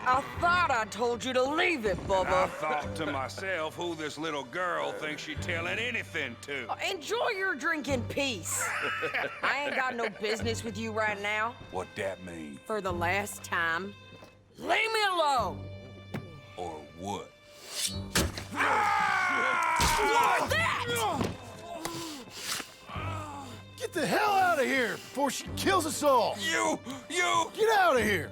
I thought I told you to leave it, Bubba. I thought to myself who this little girl thinks she telling anything to. Enjoy your drink in peace. I ain't got no business with you right now. What that mean? For the last time, leave me alone. Or what? What's that? Get the hell out of here before she kills us all! You! Get out of here!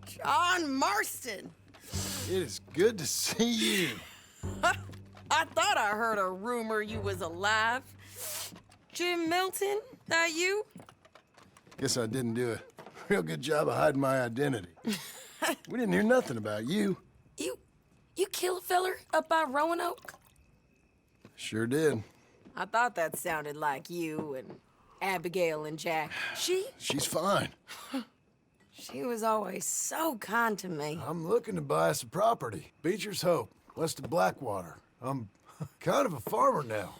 John Marston. It is good to see you. I thought I heard a rumor you was alive. Jim Milton, that you? Guess I didn't do a real good job of hiding my identity. We didn't hear nothing about you. You kill a feller up by Roanoke? Sure did. I thought that sounded like you and Abigail and Jack. She's fine. She was always so kind to me. I'm looking to buy us a property. Beecher's Hope, west of Blackwater. I'm kind of a farmer now.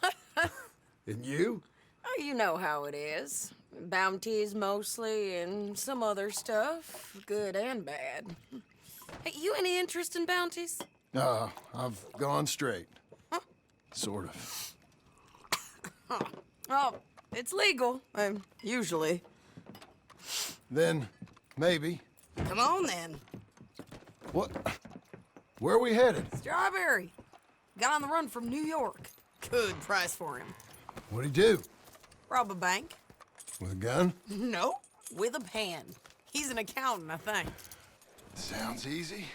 And you? Oh, you know how it is. Bounties mostly, and some other stuff, good and bad. Hey, you any interest in bounties? I've gone straight. Sort of. Oh, it's legal, usually. Then, maybe. Come on, then. What? Where are we headed? Strawberry. Got on the run from New York. Good price for him. What'd he do? Rob a bank? With a gun? No, with a pan. He's an accountant, I think. Sounds easy.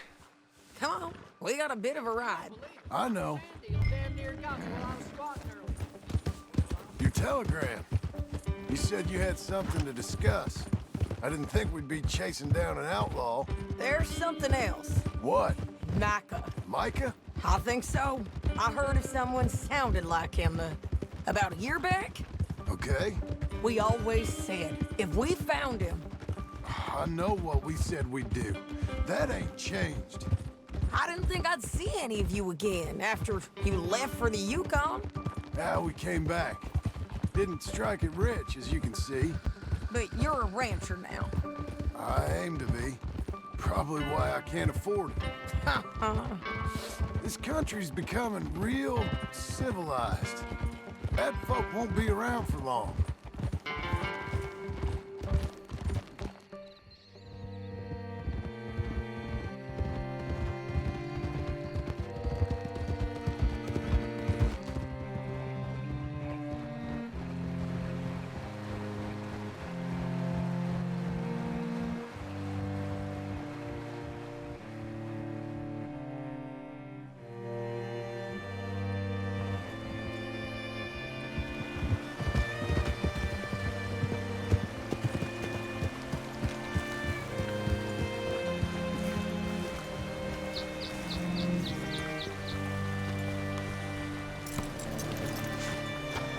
Come on, we got a bit of a ride. I know. Your telegram. You said you had something to discuss. I didn't think we'd be chasing down an outlaw. There's something else. What? Micah. Micah? I think so. I heard of someone sounded like him about a year back. Okay. We always said, if we found him... I know what we said we'd do. That ain't changed. I didn't think I'd see any of you again after you left for the Yukon. Now we came back. Didn't strike it rich, as you can see. But you're a rancher now. I aim to be. Probably why I can't afford it. This country's becoming real civilized. Bad folk won't be around for long.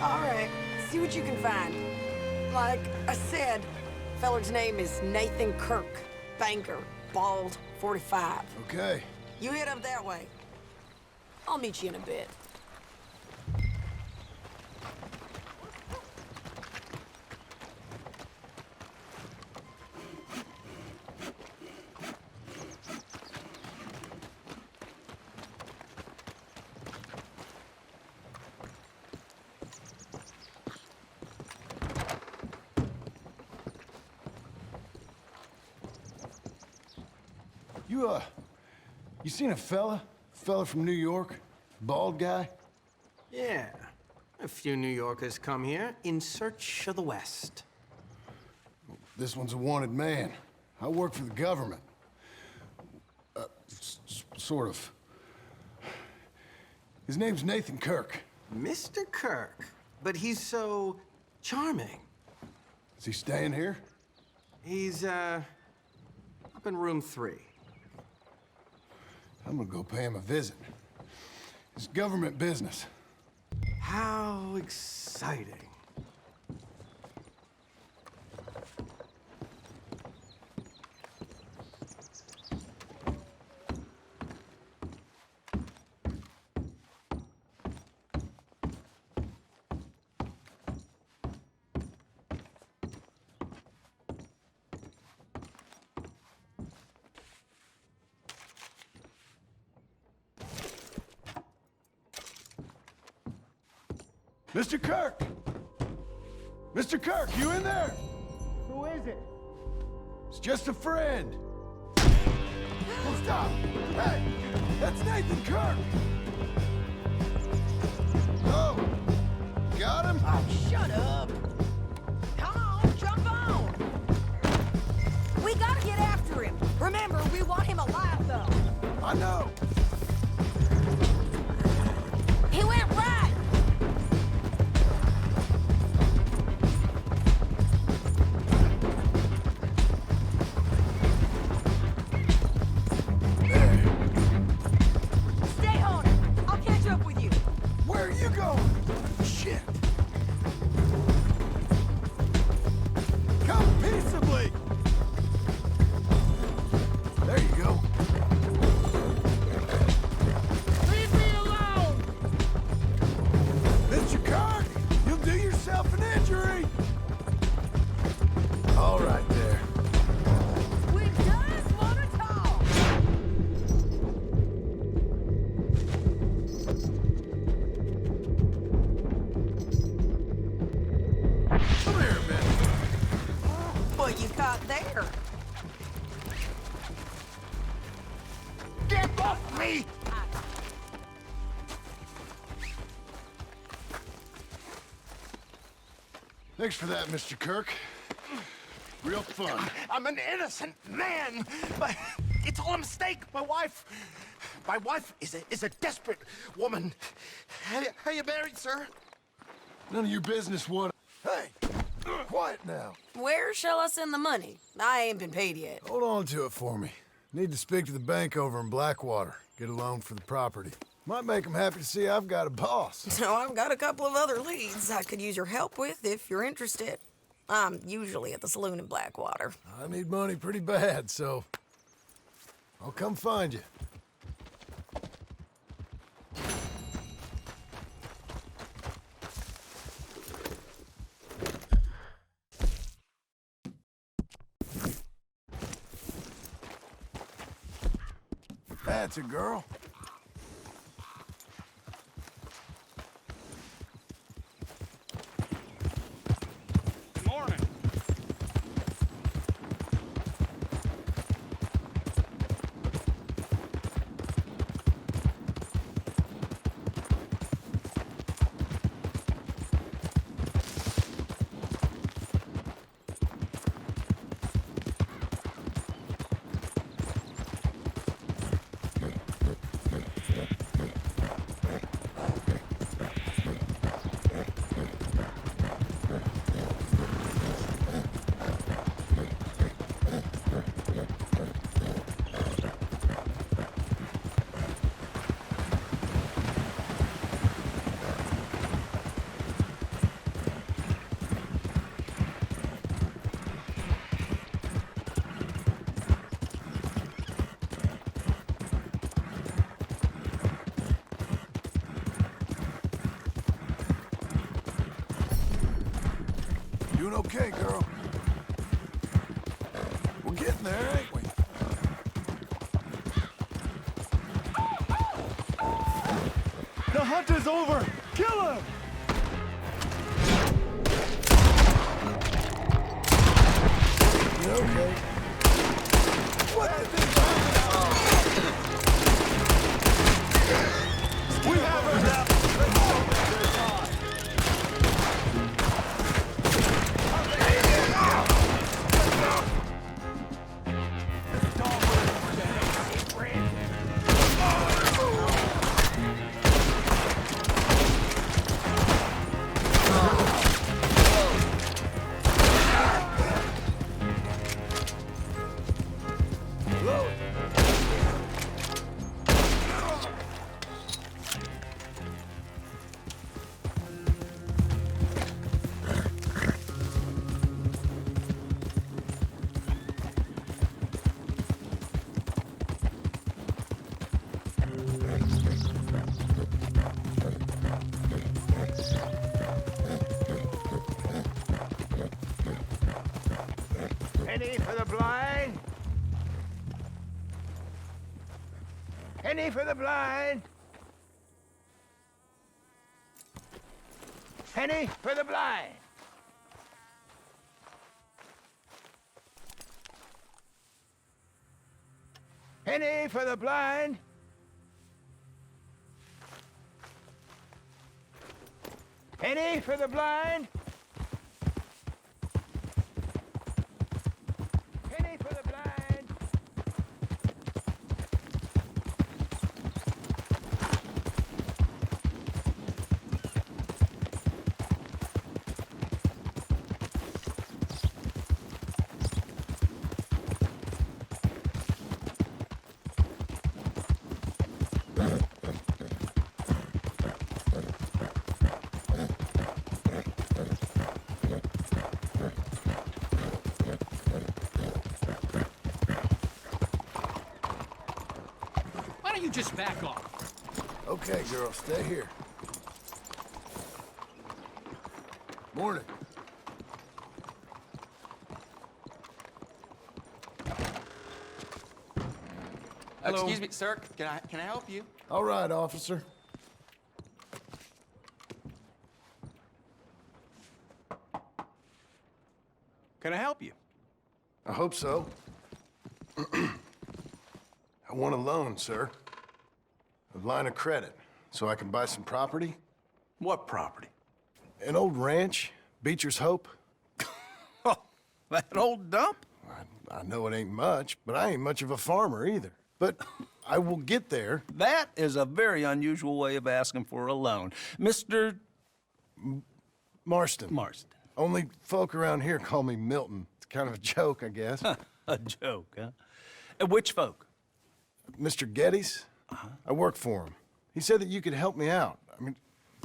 All right, see what you can find. Like I said, feller's name is Nathan Kirk. Banker, bald, 45. Okay. You head up that way. I'll meet you in a bit. You seen a fella? Fella from New York? Bald guy? Yeah. A few New Yorkers come here in search of the West. This one's a wanted man. I work for the government. Sort of. His name's Nathan Kirk. Mr. Kirk? But he's so charming. Is he staying here? He's, up in room 3. I'm gonna go pay him a visit. It's government business. How exciting. Mr. Kirk! Mr. Kirk, you in there? Who is it? It's just a friend. Oh, stop! Hey! That's Nathan Kirk! Oh! Got him? Oh, shut up. Come on, jump on. We gotta get after him. Remember, we want him alive, though. I know! He went right. Stay on it. I'll catch up with you. Where are you going? Shit! Come peaceably! There you go. Leave me alone! Mr. Kirk, you'll do yourself an injury! All right there. We just want to talk. Come here a minute. What you got there? Get off me! Thanks for that, Mr. Kirk. Real fun. I'm an innocent man. But it's all a mistake. My wife is a desperate woman. How you married, sir? None of your business, what? Hey, quiet now. Where shall I send the money? I ain't been paid yet. Hold on to it for me. Need to speak to the bank over in Blackwater. Get a loan for the property. Might make them happy to see I've got a boss. So I've got a couple of other leads I could use your help with if you're interested. I'm usually at the saloon in Blackwater. I need money pretty bad, so I'll come find you. That's a girl. Good morning. Doing okay, girl. We're getting there, ain't we? The hunt is over! Kill him! You okay? What the thing? We have her now! Penny for the blind. Penny for the blind. Penny for the blind. Penny for the blind. Penny for the blind. Penny for the blind. Why don't you just back off? Okay, girl, stay here. Morning. Hello. Excuse me, sir. Can I help you? All right, officer. Can I help you? I hope so. I want a loan, sir. A line of credit, so I can buy some property. What property? An old ranch, Beecher's Hope. Oh, that old dump? I know it ain't much, but I ain't much of a farmer either. But I will get there. That is a very unusual way of asking for a loan. Mr. Marston. Marston. Only folk around here call me Milton. It's kind of a joke, I guess. A joke, huh? Which folk? Mr. Geddes? I work for him. He said that you could help me out. I mean,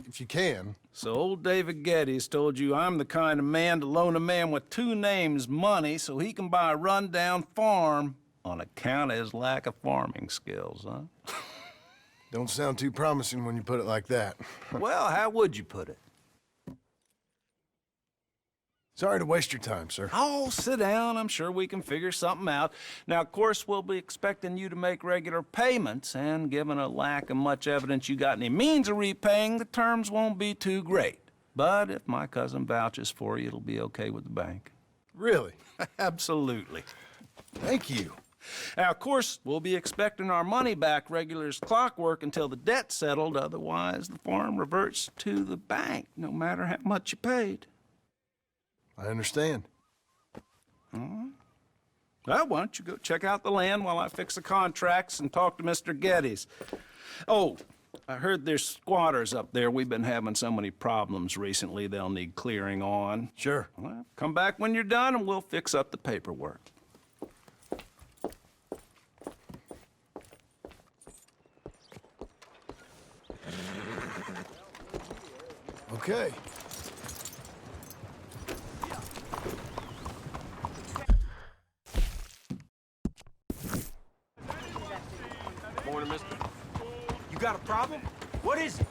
if you can. So old David Geddes told you I'm the kind of man to loan a man with two names money so he can buy a rundown farm on account of his lack of farming skills, huh? Don't sound too promising when you put it like that. Well, how would you put it? Sorry to waste your time, sir. Oh, sit down. I'm sure we can figure something out. Now, of course, we'll be expecting you to make regular payments, and given a lack of much evidence you got any means of repaying, the terms won't be too great. But if my cousin vouches for you, it'll be okay with the bank. Really? Absolutely. Thank you. Now, of course, we'll be expecting our money back regular as clockwork until the debt's settled. Otherwise, the farm reverts to the bank, no matter how much you paid. I understand. Well, why don't you go check out the land while I fix the contracts and talk to Mr. Geddes. Oh, I heard there's squatters up there. We've been having so many problems recently, they'll need clearing on. Sure. Well, come back when you're done and we'll fix up the paperwork. Okay. Morning, mister. You got a problem? What is it?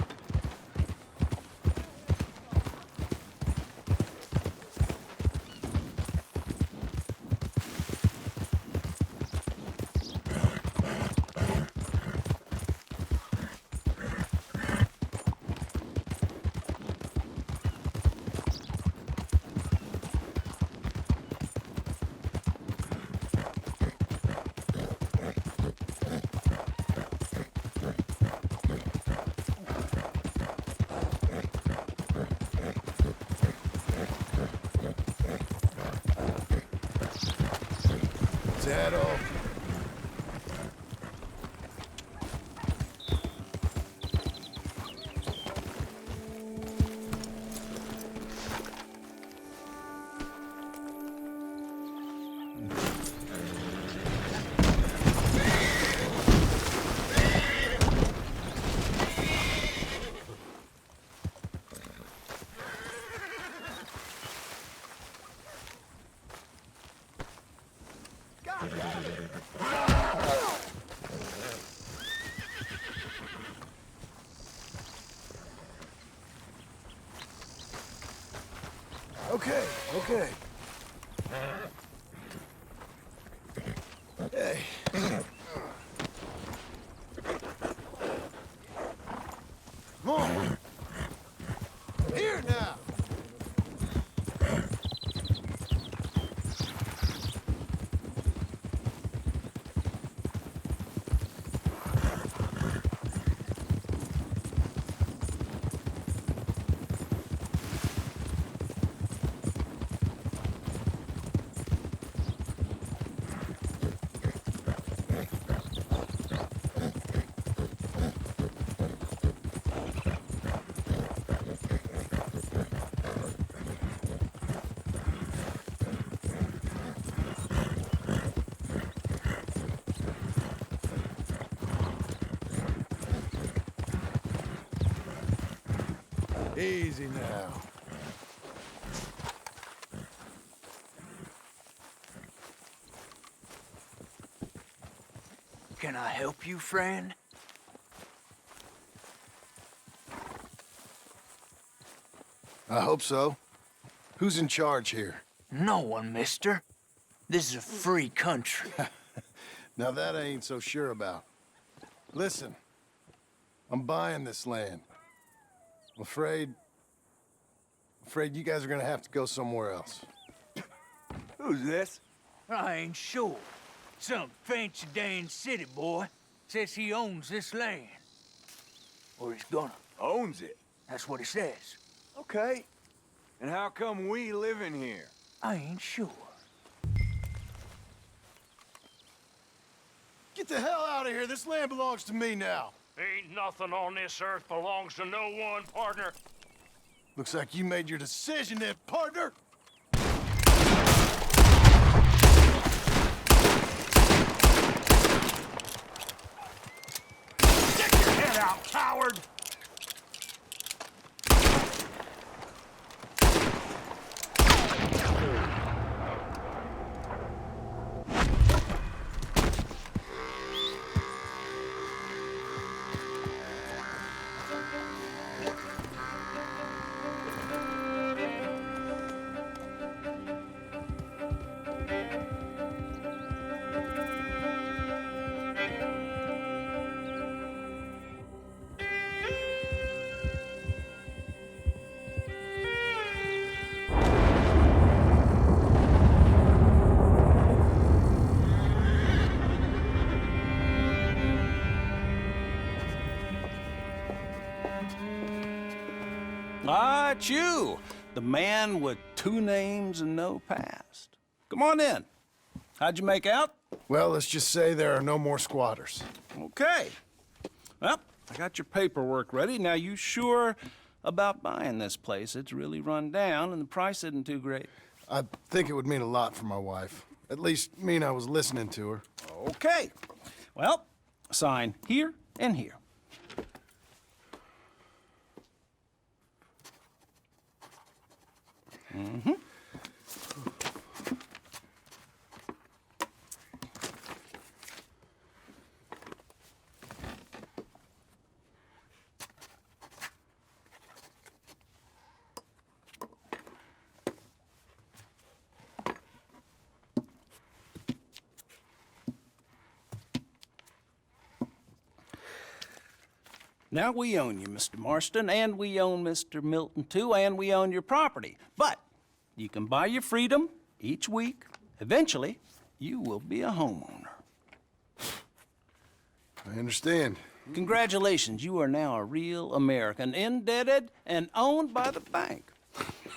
Is that all? Okay, okay. Hey. Come on. Here now! Easy now. Can I help you, friend? I hope so. Who's in charge here? No one, mister. This is a free country. Now that I ain't so sure about. Listen, I'm buying this land. I'm afraid you guys are gonna have to go somewhere else. Who's this? I ain't sure. Some fancy Dan city boy says he owns this land. Or he's gonna. Owns it. That's what he says. Okay. And how come we live in here? I ain't sure. Get the hell out of here. This land belongs to me now. Ain't nothing on this earth belongs to no one, partner. Looks like you made your decision then, partner. Get your head out, coward! Ah, it's you, the man with 2 names and no past. Come on in. How'd you make out? Well, let's just say there are no more squatters. Okay. Well, I got your paperwork ready. Now, you sure about buying this place? It's really run down, and the price isn't too great. I think it would mean a lot for my wife. At least mean I was listening to her. Okay. Well, sign here and here. Mm-hmm. Now we own you, Mr. Marston, and we own Mr. Milton, too, and we own your property. But you can buy your freedom each week. Eventually, you will be a homeowner. I understand. Congratulations, you are now a real American, indebted and owned by the bank.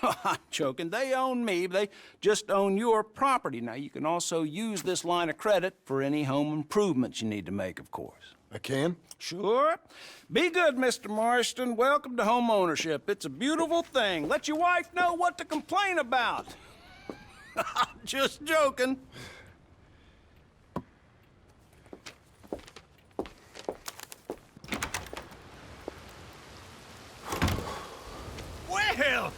I'm joking, they own me, they just own your property. Now, you can also use this line of credit for any home improvements you need to make, of course. I can? Sure. Be good, Mr. Marston. Welcome to home ownership. It's a beautiful thing. Let your wife know what to complain about. Just joking. Well,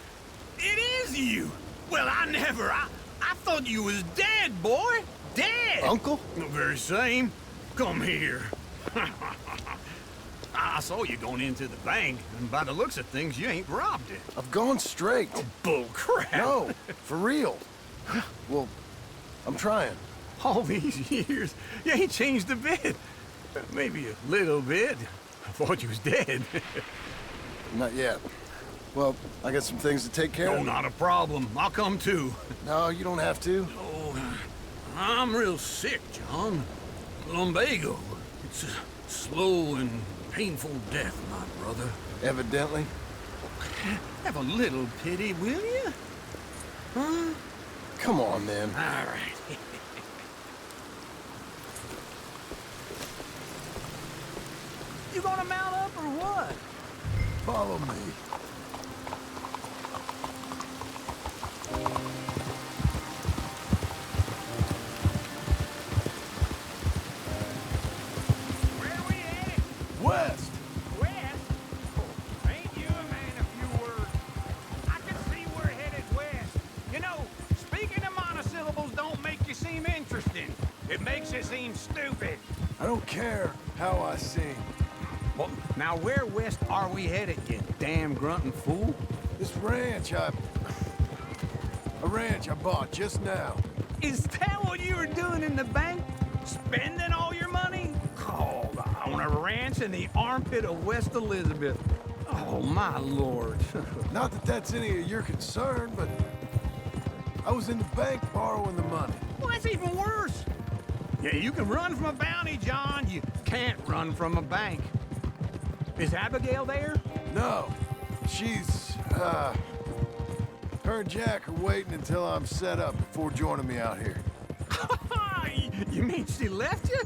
it is you. Well, I thought you was dead, boy. Dead. Uncle? The very same. Come here. I saw you going into the bank, and by the looks of things, you ain't robbed it. I've gone straight. Bull crap. No, for real. Well, I'm trying. All these years, you ain't changed a bit. Maybe a little bit. I thought you was dead. Not yet. Well, I got some things to take care No, of. not a problem. I'll come too. No, you don't have to. Oh, I'm real sick, John. Lumbago. It's a slow and painful death, my brother. Evidently. Have a little pity, will you? Huh? Come on, then. All right. You gonna mount up or what? Follow me. Where are we headed? West! West? Oh, ain't you a man of few words? I can see we're headed west. You know, speaking of monosyllables don't make you seem interesting. It makes you seem stupid. I don't care how I sing. Well, now where west are we headed, you damn grunting fool? This ranch a ranch I bought just now. Is that what you were doing in the bank? Spending all your money? Oh, on a ranch in the armpit of West Elizabeth. Oh, my lord. Not that that's any of your concern, but I was in the bank borrowing the money. Well, that's even worse. Yeah, you can run from a bounty, John. You can't run from a bank. Is Abigail there? No, she's, her and Jack are waiting until I'm set up before joining me out here. You mean she left you?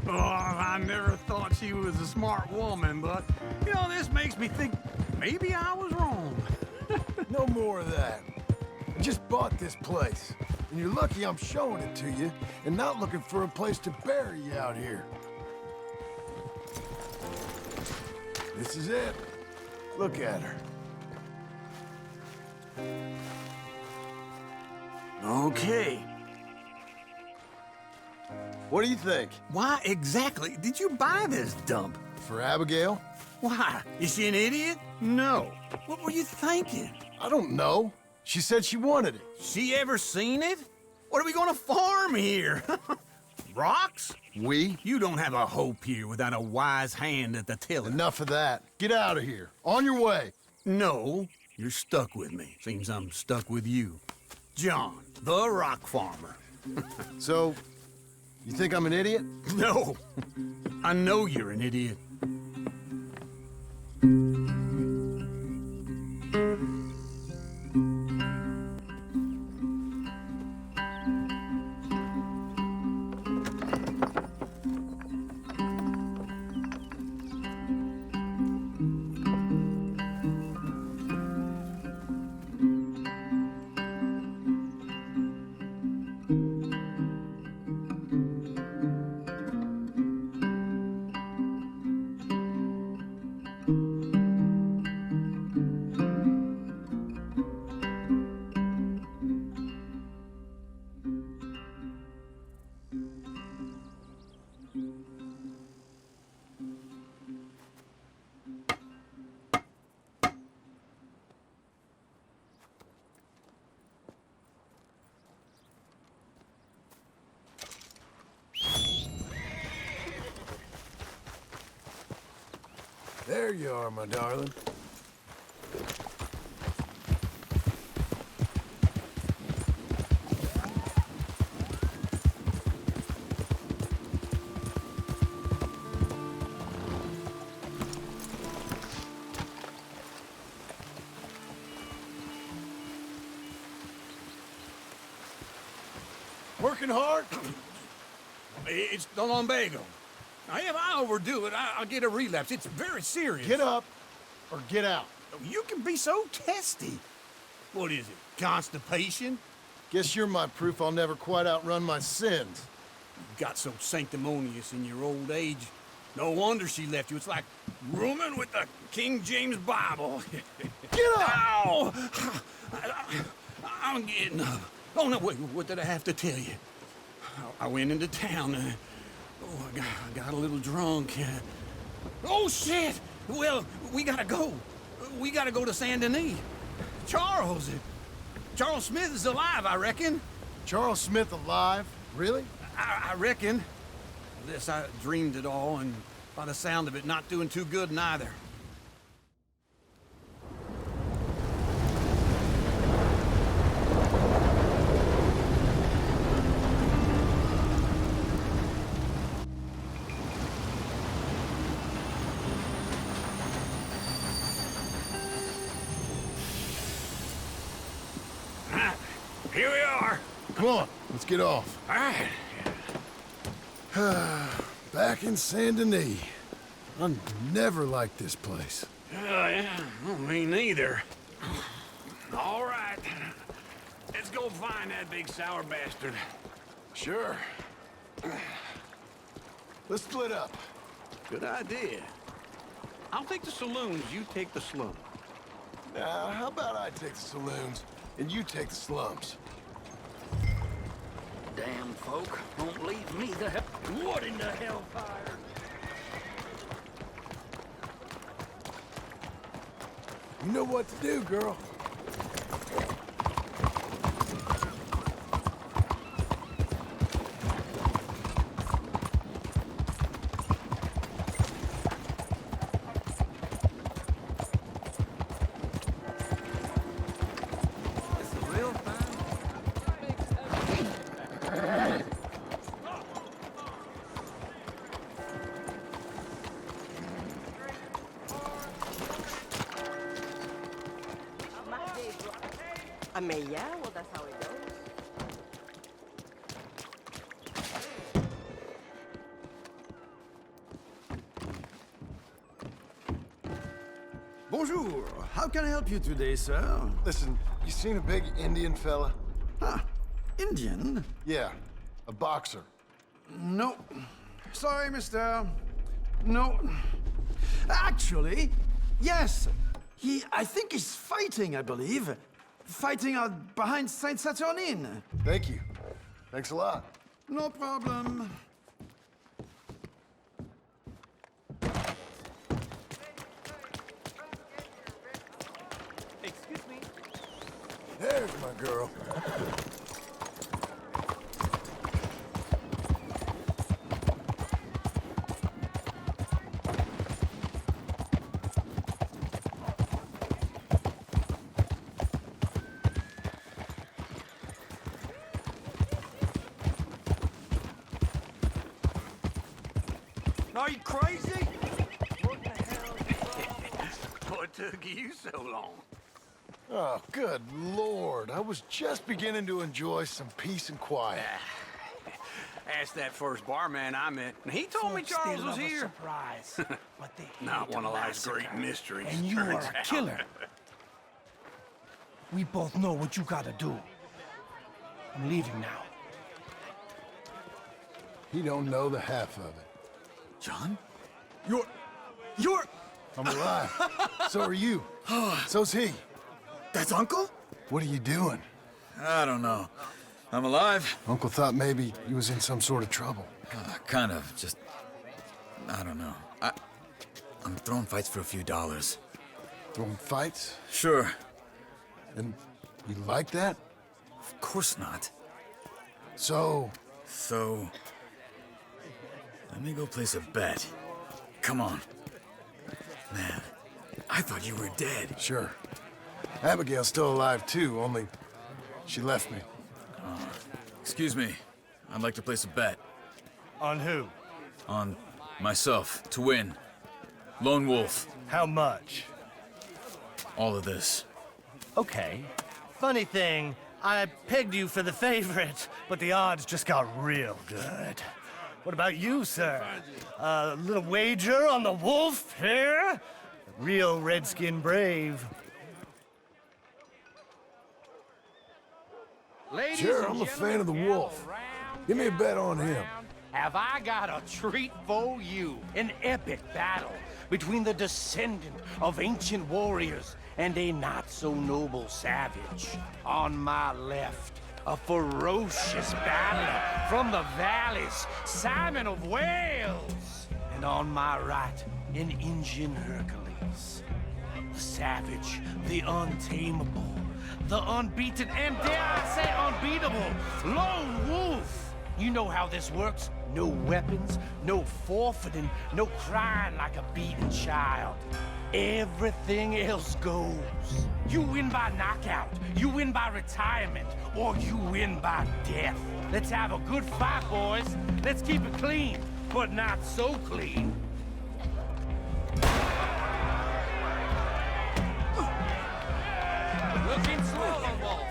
Oh, I never thought she was a smart woman, but, you know, this makes me think maybe I was wrong. No more of that. I just bought this place, and you're lucky I'm showing it to you and not looking for a place to bury you out here. This is it. Look at her. Okay. What do you think? Why exactly did you buy this dump? For Abigail? Why? Is she an idiot? No. What were you thinking? I don't know. She said she wanted it. She ever seen it? What are we gonna farm here? Rocks? We? You don't have a hope here without a wise hand at the tiller. Enough of that. Get out of here. On your way. No, you're stuck with me. Seems I'm stuck with you. John, the rock farmer. So, you think I'm an idiot? No, I know you're an idiot. There you are, my darling. Working hard? It's the lumbago. Now, if I overdo it, I'll get a relapse. It's very serious. Get up or get out. You can be so testy. What is it, constipation? Guess you're my proof I'll never quite outrun my sins. You got so sanctimonious in your old age. No wonder she left you. It's like rooming with the King James Bible. Get up! Ow! I'm getting up. Oh, no, wait, what did I have to tell you? I went into town. I got a little drunk. Oh, shit! Well, we gotta go. We gotta go to Saint Denis. Charles Smith is alive, I reckon. Charles Smith alive? Really? I reckon. Unless I dreamed it all, and by the sound of it, not doing too good neither. Here we are. Come on, let's get off. All right. Back in Saint Denis. I never liked this place. Yeah, well, me neither. All right. Let's go find that big sour bastard. Sure. Let's split up. Good idea. I'll take the saloons, you take the slums. Now, how about I take the saloons and you take the slums? Damn folk, don't leave me the hell. What in the hellfire? You know what to do, girl. Yeah, well, that's how it goes. Bonjour. How can I help you today, sir? Listen, you seen a big Indian fella? Ah, Indian? Yeah, a boxer. No. Sorry, mister. No. Actually, yes. I think he's fighting, I believe. Fighting out behind Saint Saturnin. Thank you. Thanks a lot. No problem. Excuse me. There's my girl. Are you crazy? What the hell? What took you so long? Oh, good Lord. I was just beginning to enjoy some peace and quiet. Asked that first barman I met, and he told me Charles was here. Surprise. But they Not one of life's great mysteries. And you are turns a out. killer. We both know what you gotta do. I'm leaving now. He don't know the half of it. John? You're... I'm alive. So are you. So's he. That's Uncle? What are you doing? I don't know. I'm alive. Uncle thought maybe he was in some sort of trouble. Kind of. Just... I don't know. I'm throwing fights for a few dollars. Throwing fights? Sure. And you like that? Of course not. So... So... Let me go place a bet. Come on. Man, I thought you were dead. Sure. Abigail's still alive, too, only she left me. Excuse me. I'd like to place a bet. On who? On myself, to win. Lone Wolf. How much? All of this. Okay. Funny thing, I pegged you for the favorite, but the odds just got real good. What about you, sir? A little wager on the wolf here? Real redskin brave. Ladies Sure, and I'm a fan of the gentlemen, wolf. gather round, Give me a gather bet on him. round. Have I got a treat for you? An epic battle between the descendant of ancient warriors and a not-so-noble savage. On my left, a ferocious battler from the valleys, Simon of Wales. And on my right, an Indian Hercules. The savage, the untamable, the unbeaten, and dare I say unbeatable, Lone Wolf. You know how this works. No weapons, no forfeiting, no crying like a beaten child. Everything else goes. You win by knockout, you win by retirement, or you win by death. Let's have a good fight, boys. Let's keep it clean, but not so clean. Looking swallow, Wolf.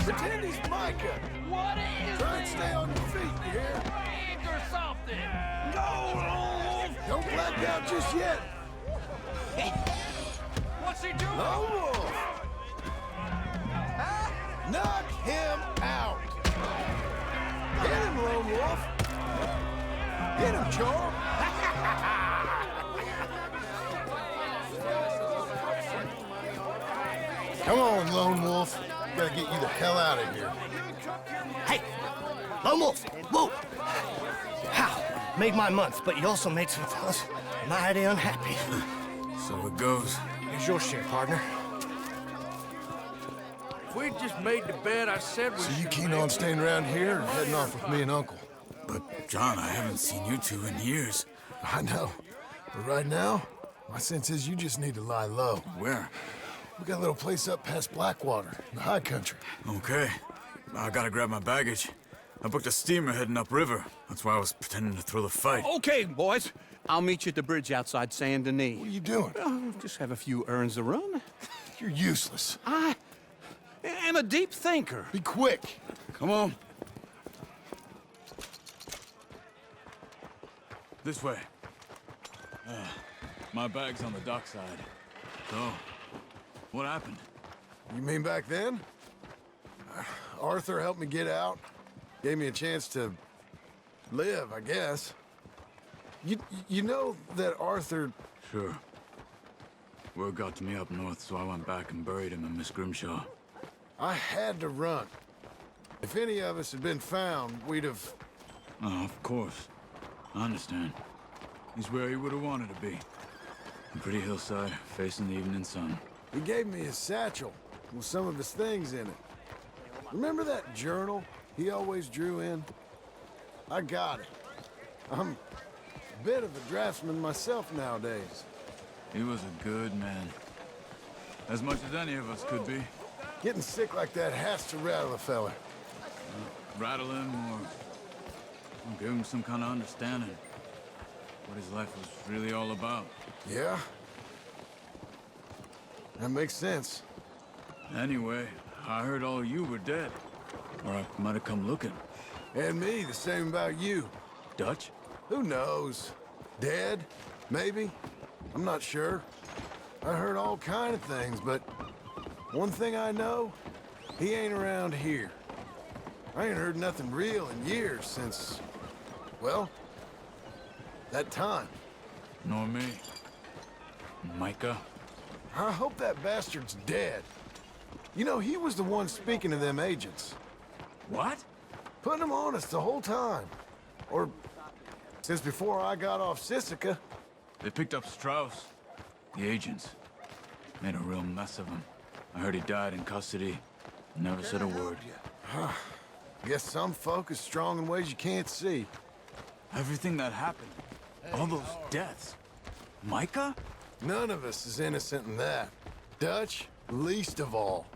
Pretend he's Micah. What is Try and stay on your feet, you hear? Egg or something? Go, Lone Wolf! Don't black out just yet. What's he doing? Lone Wolf! Knock him out! Get him, Lone Wolf! Get him, Chor! Come on, Lone Wolf. Gotta get you the hell out of here. Hey, Lone Wolf, whoa! How? Made my month, but you also made some fellas mighty unhappy. So it goes. Here's your share, partner. If we'd just made the bed I said we So you should keen make, on staying around here or heading off with me and Uncle? But, John, I haven't seen you two in years. I know. But right now, my sense is you just need to lie low. Where? We got a little place up past Blackwater, in the high country. Okay. I gotta grab my baggage. I booked a steamer heading upriver. That's why I was pretending to throw the fight. Okay, boys. I'll meet you at the bridge outside Saint Denis. What are you doing? Just have a few errands to run. You're useless. I am a deep thinker. Be quick. Come on. This way. My bag's on the dockside. So, what happened? You mean back then? Arthur helped me get out. Gave me a chance to live, I guess. You know that Arthur... Sure. Word got to me up north, so I went back and buried him in Miss Grimshaw. I had to run. If any of us had been found, we'd have... Oh, of course. I understand. He's where he would have wanted to be. A pretty hillside, facing the evening sun. He gave me his satchel with some of his things in it. Remember that journal he always drew in? I got it. I'm a bit of a draftsman myself nowadays. He was a good man. As much as any of us could be. Getting sick like that has to rattle a fella. Rattle him or give him some kind of understanding. What his life was really all about. Yeah? That makes sense. Anyway, I heard all you were dead. Or I might have come looking. And me, the same about you. Dutch? Who knows? Dead? Maybe? I'm not sure. I heard all kind of things, but one thing I know, he ain't around here. I ain't heard nothing real in years since, well, that time. Nor me. Micah? I hope that bastard's dead. You know, he was the one speaking to them agents. What? Putting them on us the whole time. Or since before I got off Sisika. They picked up Strauss. The agents. Made a real mess of him. I heard he died in custody. Never said a word. Guess some folk is strong in ways you can't see. Everything that happened. All those deaths. Micah? None of us is innocent in that. Dutch, least of all.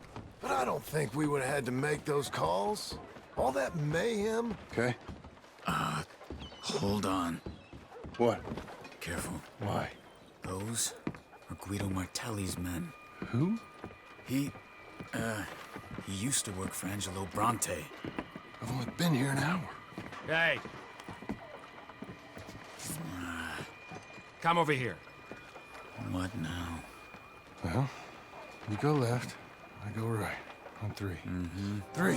But I don't think we would have had to make those calls. All that mayhem. Okay. Hold on. What? Careful. Why? Those are Guido Martelli's men. Who? He used to work for Angelo Bronte. I've only been here an hour. Hey. Come over here. What now? Well, you go left, I go right. On three. Mm-hmm. Three.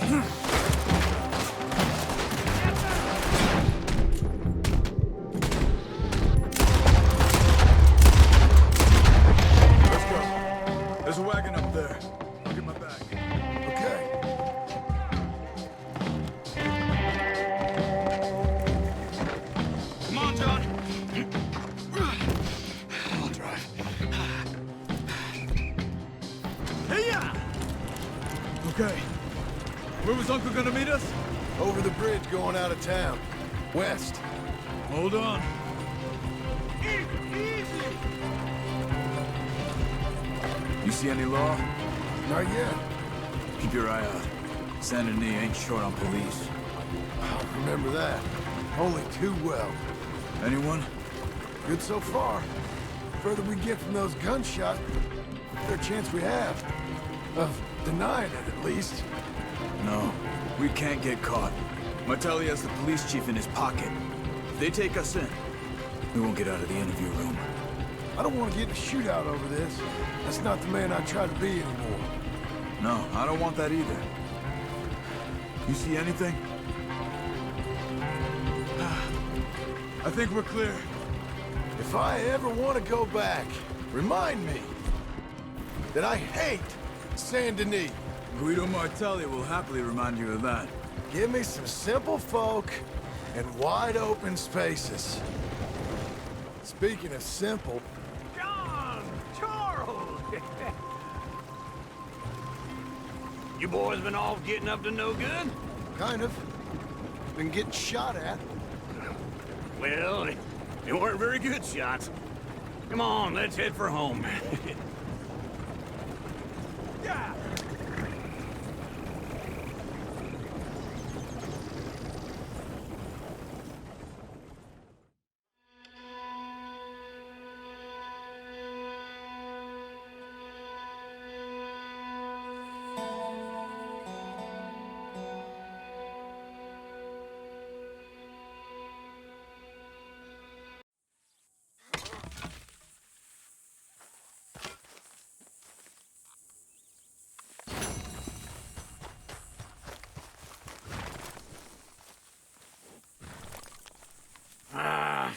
Let's go. There's a wagon up there. I'll get my bag. Okay. Come on, John. I'll drive. Hey-ya! Okay. Where was Uncle gonna meet us? Over the bridge going out of town. West. Hold on. You see any law? Not yet. Keep your eye out. Saint Denis ain't short on police. I'll remember that. Only too well. Anyone? Good so far. The further we get from those gunshots, the better chance we have. Of denying it, at least. No, we can't get caught. Martelli has the police chief in his pocket. If they take us in, we won't get out of the interview room. I don't want to get in a shootout over this. That's not the man I try to be anymore. No, I don't want that either. You see anything? I think we're clear. If I ever want to go back, remind me that I hate Saint Denis. Guido Martelli will happily remind you of that. Give me some simple folk and wide open spaces. Speaking of simple... John! Charles! You boys been off getting up to no good? Kind of. Been getting shot at. Well, they weren't very good shots. Come on, let's head for home. Yeah.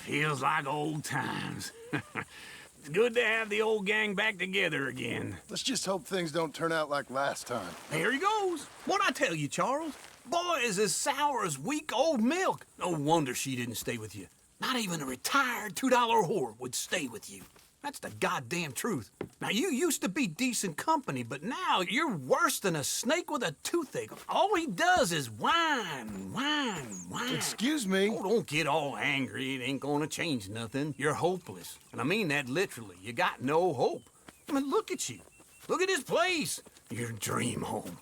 Feels like old times. It's good to have the old gang back together again. Let's just hope things don't turn out like last time. Here he goes. What'd I tell you, Charles? Boy is as sour as weak old milk. No wonder she didn't stay with you. Not even a retired $2 whore would stay with you. That's the goddamn truth. Now, you used to be decent company, but now you're worse than a snake with a toothache. All he does is whine, whine, whine. Excuse me? Oh, don't get all angry. It ain't gonna change nothing. You're hopeless. And I mean that literally. You got no hope. I mean, look at you. Look at this place. Your dream home.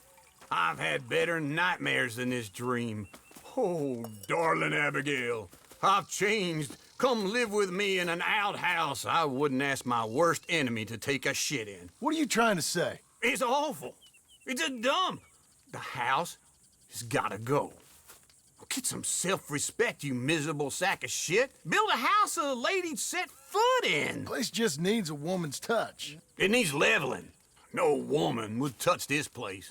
I've had better nightmares than this dream. Oh, darling Abigail, I've changed. Come live with me in an outhouse I wouldn't ask my worst enemy to take a shit in. What are you trying to say? It's awful. It's a dump. The house has gotta go. Get some self-respect, you miserable sack of shit. Build a house a lady'd set foot in. The place just needs a woman's touch. It needs leveling. No woman would touch this place.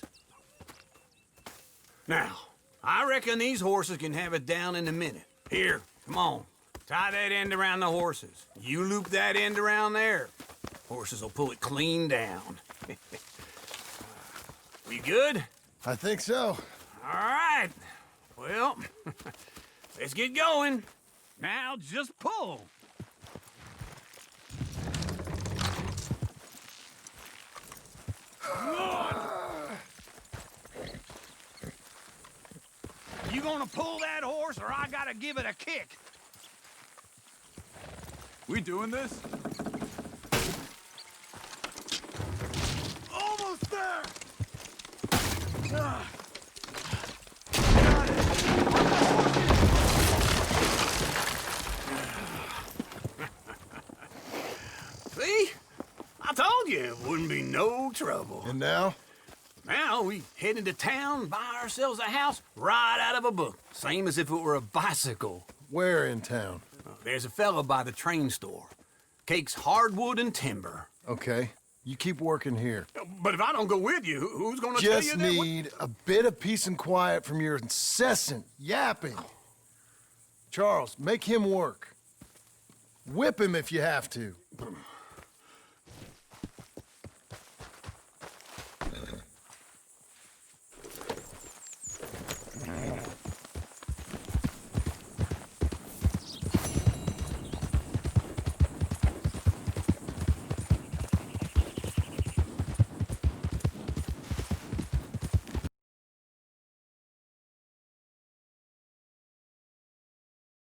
Now, I reckon these horses can have it down in a minute. Here, come on. Tie that end around the horses. You loop that end around there. Horses will pull it clean down. We good? I think so. All right. Well, let's get going. Now just pull. You gonna pull that horse, or I gotta give it a kick? We doing this? Almost there! See? I told you it wouldn't be no trouble. And now? Now we head into town, buy ourselves a house right out of a book. Same as if it were a bicycle. Where in town? There's a fella by the train store. Cakes hardwood and timber. Okay. You keep working here. But if I don't go with you, who's gonna tell you Just that? need a bit of peace and quiet from your incessant yapping. Charles, make him work. Whip him if you have to.